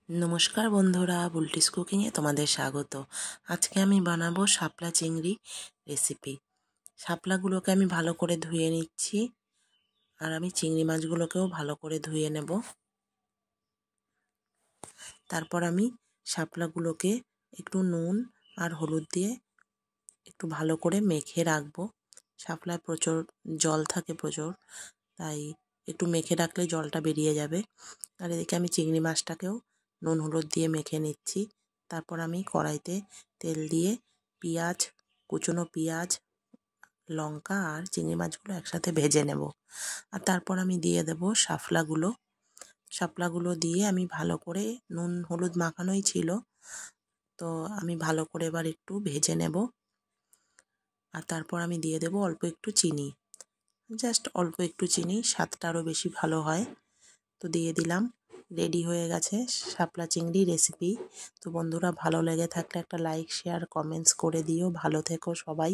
নমস্কার বন্ধুরা, বুলটিস কুকিংয়ে তোমাদের স্বাগত। আজকে আমি বানাবো শাপলা চিংড়ি রেসিপি। শাপলাগুলোকে আমি ভালো করে ধুয়ে নিচ্ছি, আর আমি চিংড়ি মাছগুলোকেও ভালো করে ধুয়ে নেব। তারপর আমি শাপলাগুলোকে একটু নুন আর হলুদ দিয়ে একটু ভালো করে মেখে রাখবো। শাপলায় প্রচুর জল থাকে প্রচুর, তাই একটু মেখে রাখলে জলটা বেরিয়ে যাবে। আর এদিকে আমি চিংড়ি মাছটাকেও নুন হলুদ দিয়ে মেখে নিচ্ছি। তারপর আমি কড়াইতে তেল দিয়ে পেঁয়াজ, কুচনো পেঁয়াজ, লঙ্কা আর চিংড়ি মাছগুলো একসাথে ভেজে নেব। আর তারপর আমি দিয়ে দেব শাপলাগুলো দিয়ে আমি ভালো করে, নুন হলুদ মাখানোই ছিল, তো আমি ভালো করে এবার একটু ভেজে নেব। আর তারপর আমি দিয়ে দেব অল্প একটু চিনি, জাস্ট অল্প একটু চিনি, স্বাদটা আরও বেশি ভালো হয়। তো দিয়ে দিলাম। রেডি হয়ে গেছে শাপলা চিংড়ি রেসিপি। তো বন্ধুরা, ভালো লেগে থাকলে একটা লাইক, শেয়ার, কমেন্টস করে দিও। ভালো থেকো সবাই।